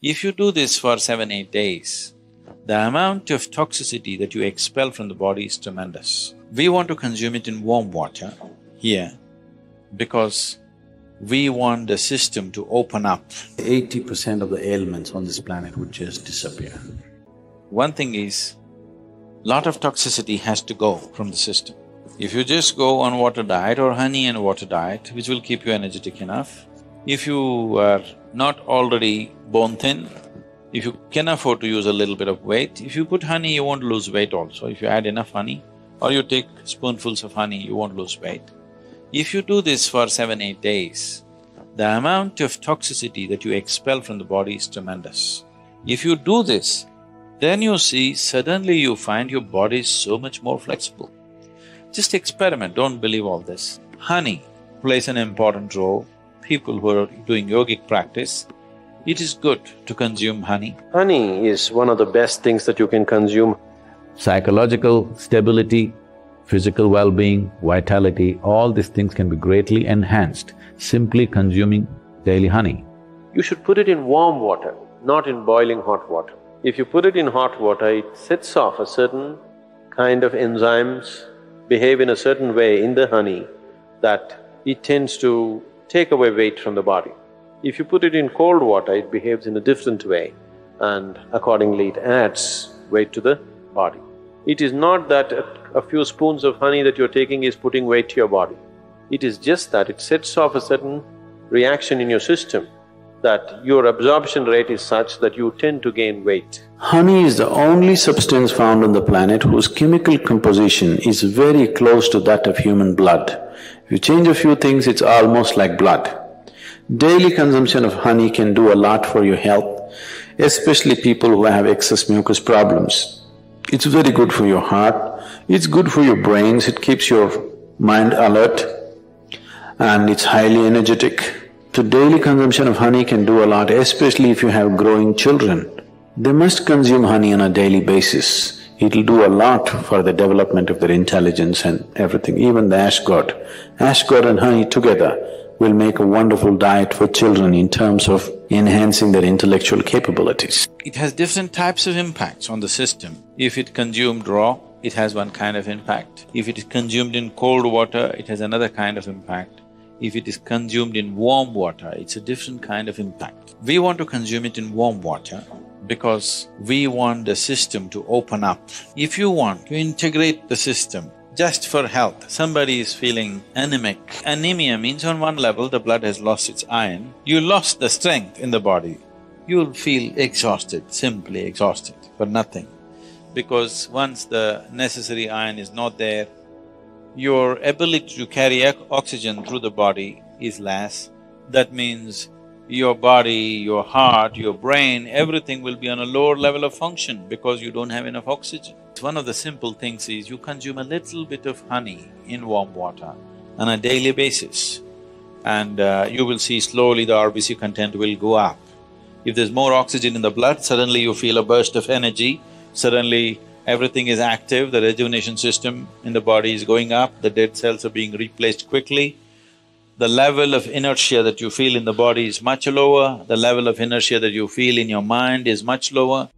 If you do this for 7-8 days, the amount of toxicity that you expel from the body is tremendous. We want to consume it in warm water here because we want the system to open up. 80% of the ailments on this planet would just disappear. One thing is, lot of toxicity has to go from the system. If you just go on water diet or honey and water diet, which will keep you energetic enough, if you are not already bone thin, if you can afford to use a little bit of weight, if you put honey, you won't lose weight also. If you add enough honey, or you take spoonfuls of honey, you won't lose weight. If you do this for 7-8 days, the amount of toxicity that you expel from the body is tremendous. If you do this, then you see suddenly you find your body is so much more flexible. Just experiment, don't believe all this. Honey plays an important role. People who are doing yogic practice, it is good to consume honey. Honey is one of the best things that you can consume. Psychological stability, physical well-being, vitality, all these things can be greatly enhanced simply consuming daily honey. You should put it in warm water, not in boiling hot water. If you put it in hot water, it sets off a certain kind of enzymes, behave in a certain way in the honey that it tends to take away weight from the body. If you put it in cold water, it behaves in a different way and accordingly it adds weight to the body. It is not that a few spoons of honey that you're taking is putting weight to your body. It is just that it sets off a certain reaction in your system that your absorption rate is such that you tend to gain weight. Honey is the only substance found on the planet whose chemical composition is very close to that of human blood. If you change a few things, it's almost like blood. Daily consumption of honey can do a lot for your health, especially people who have excess mucus problems. It's very good for your heart, it's good for your brains, it keeps your mind alert, and it's highly energetic. So daily consumption of honey can do a lot, especially if you have growing children. They must consume honey on a daily basis. It'll do a lot for the development of their intelligence and everything, even the ash god. Ash god and honey together will make a wonderful diet for children in terms of enhancing their intellectual capabilities. It has different types of impacts on the system. If it consumed raw, it has one kind of impact. If it is consumed in cold water, it has another kind of impact. If it is consumed in warm water, it's a different kind of impact. We want to consume it in warm water because we want the system to open up. If you want to integrate the system just for health, somebody is feeling anemic. Anemia means on one level the blood has lost its iron, you lost the strength in the body. You'll feel exhausted, simply exhausted for nothing. Because once the necessary iron is not there, your ability to carry oxygen through the body is less. That means your body, your heart, your brain, everything will be on a lower level of function because you don't have enough oxygen. One of the simple things is you consume a little bit of honey in warm water on a daily basis and you will see slowly the RBC content will go up. If there's more oxygen in the blood, suddenly you feel a burst of energy, suddenly everything is active, the rejuvenation system in the body is going up, the dead cells are being replaced quickly. The level of inertia that you feel in the body is much lower, the level of inertia that you feel in your mind is much lower.